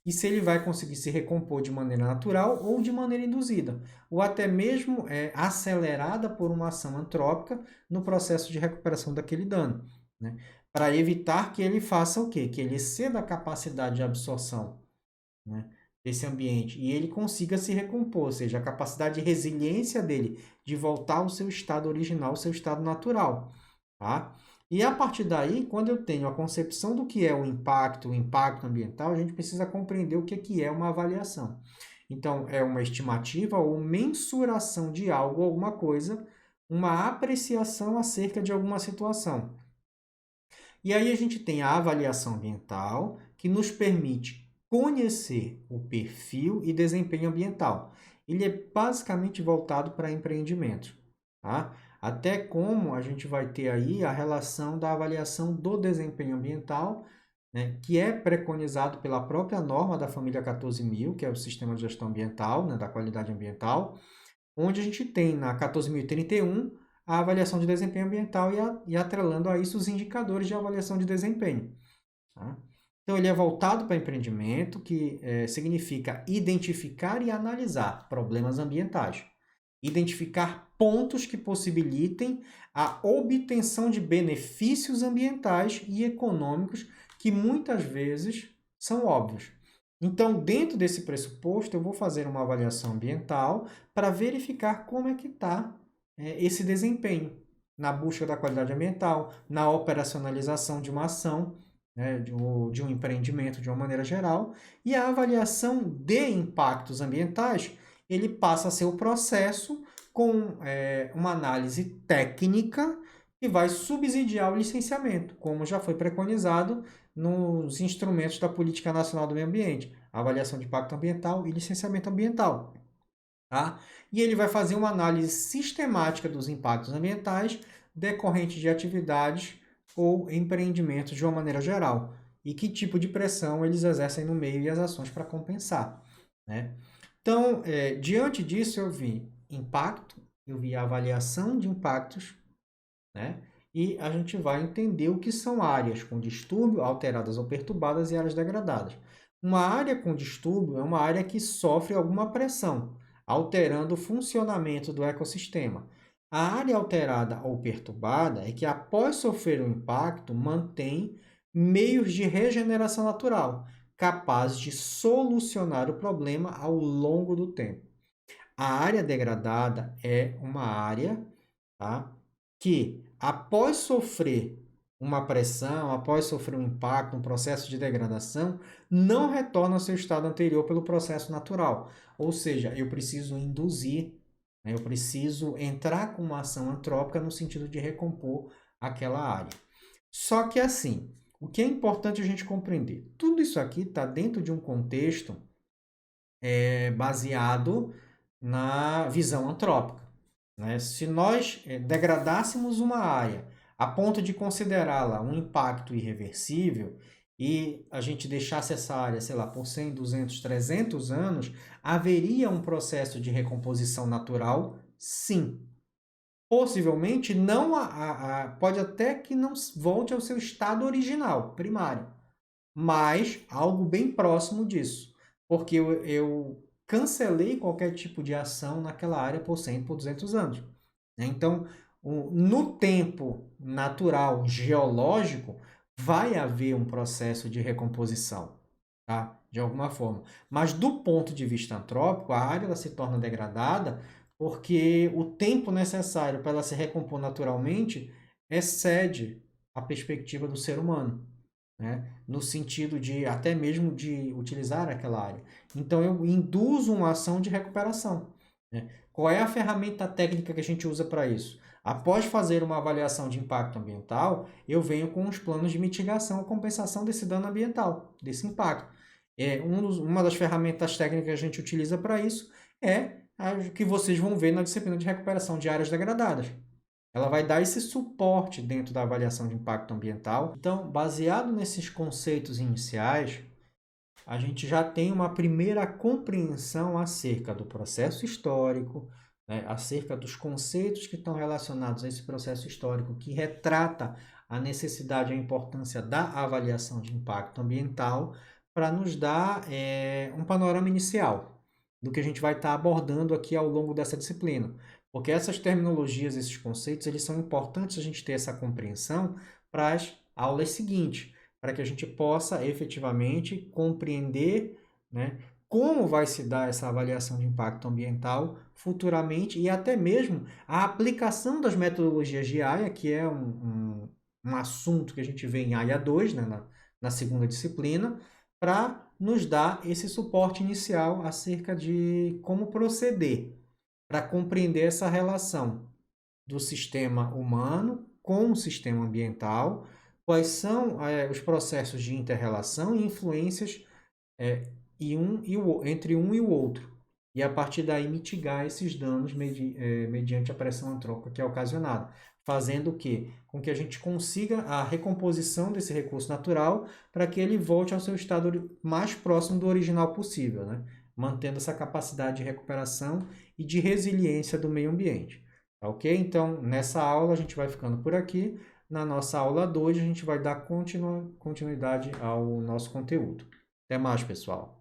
e se ele vai conseguir se recompor de maneira natural ou de maneira induzida, ou até mesmo acelerada por uma ação antrópica no processo de recuperação daquele dano, né? Para evitar que ele faça o quê? Que ele exceda a capacidade de absorção, né, desse ambiente e ele consiga se recompor, ou seja, a capacidade de resiliência dele de voltar ao seu estado original, ao seu estado natural, tá? E a partir daí, quando eu tenho a concepção do que é o impacto ambiental, a gente precisa compreender o que é uma avaliação. Então, é uma estimativa ou mensuração de algo, alguma coisa, uma apreciação acerca de alguma situação. E aí a gente tem a avaliação ambiental, que nos permite conhecer o perfil e desempenho ambiental. Ele é basicamente voltado para empreendimentos, tá? Até como a gente vai ter aí a relação da avaliação do desempenho ambiental, né, que é preconizado pela própria norma da família 14.000, que é o Sistema de Gestão Ambiental, né, da qualidade ambiental, onde a gente tem na 14.031 a avaliação de desempenho ambiental e atrelando a isso os indicadores de avaliação de desempenho, tá? Então, ele é voltado para empreendimento, que significa identificar e analisar problemas ambientais, identificar pontos que possibilitem a obtenção de benefícios ambientais e econômicos que muitas vezes são óbvios. Então, dentro desse pressuposto, eu vou fazer uma avaliação ambiental para verificar como é que está esse desempenho na busca da qualidade ambiental, na operacionalização de uma ação, né, de um empreendimento de uma maneira geral, e a avaliação de impactos ambientais, ele passa a ser o processo com uma análise técnica que vai subsidiar o licenciamento, como já foi preconizado nos instrumentos da Política Nacional do Meio Ambiente, avaliação de impacto ambiental e licenciamento ambiental, tá? E ele vai fazer uma análise sistemática dos impactos ambientais decorrentes de atividades ou empreendimentos de uma maneira geral e que tipo de pressão eles exercem no meio e as ações para compensar, né? Então, diante disso, eu vi impacto, eu vi a avaliação de impactos, né? E a gente vai entender o que são áreas com distúrbio, alteradas ou perturbadas, e áreas degradadas. Uma área com distúrbio é uma área que sofre alguma pressão, alterando o funcionamento do ecossistema. A área alterada ou perturbada é que, após sofrer um impacto, mantém meios de regeneração natural, capazes de solucionar o problema ao longo do tempo. A área degradada é uma área, tá, que, após sofrer uma pressão, após sofrer um impacto, um processo de degradação, não retorna ao seu estado anterior pelo processo natural. Ou seja, eu preciso induzir, né, eu preciso entrar com uma ação antrópica no sentido de recompor aquela área. Só que assim, o que é importante a gente compreender? Tudo isso aqui está dentro de um contexto baseado na visão antrópica, né? Se nós degradássemos uma área a ponto de considerá-la um impacto irreversível e a gente deixasse essa área, sei lá, por 100, 200, 300 anos, haveria um processo de recomposição natural? Sim. Possivelmente não pode até que não volte ao seu estado original, primário, mas algo bem próximo disso, porque eu cancelei qualquer tipo de ação naquela área por 100, por 200 anos. Então, no tempo natural, geológico, vai haver um processo de recomposição, tá? De alguma forma. Mas do ponto de vista antrópico, a área ela se torna degradada porque o tempo necessário para ela se recompor naturalmente excede a perspectiva do ser humano, né? No sentido de até mesmo de utilizar aquela área. Então eu induzo uma ação de recuperação, né? Qual é a ferramenta técnica que a gente usa para isso? Após fazer uma avaliação de impacto ambiental, eu venho com os planos de mitigação ou compensação desse dano ambiental, desse impacto. Uma das ferramentas técnicas que a gente utiliza para isso é a que vocês vão ver na disciplina de recuperação de áreas degradadas. Ela vai dar esse suporte dentro da avaliação de impacto ambiental. Então, baseado nesses conceitos iniciais, a gente já tem uma primeira compreensão acerca do processo histórico, né, acerca dos conceitos que estão relacionados a esse processo histórico, que retrata a necessidade e a importância da avaliação de impacto ambiental, para nos dar um panorama inicial do que a gente vai estar abordando aqui ao longo dessa disciplina. Porque essas terminologias, esses conceitos, eles são importantes a gente ter essa compreensão para as aulas seguintes, para que a gente possa efetivamente compreender, né, como vai se dar essa avaliação de impacto ambiental futuramente e até mesmo a aplicação das metodologias de AIA, que é um assunto que a gente vê em AIA 2, né, na segunda disciplina, para nos dar esse suporte inicial acerca de como proceder para compreender essa relação do sistema humano com o sistema ambiental, quais são os processos de interrelação e influências entre um e o outro. E a partir daí mitigar esses danos mediante a pressão antrópica que é ocasionada. Fazendo o quê? Com que a gente consiga a recomposição desse recurso natural para que ele volte ao seu estado mais próximo do original possível, né? Mantendo essa capacidade de recuperação e de resiliência do meio ambiente. Tá ok? Então, nessa aula a gente vai ficando por aqui. Na nossa aula 2, a gente vai dar continuidade ao nosso conteúdo. Até mais, pessoal!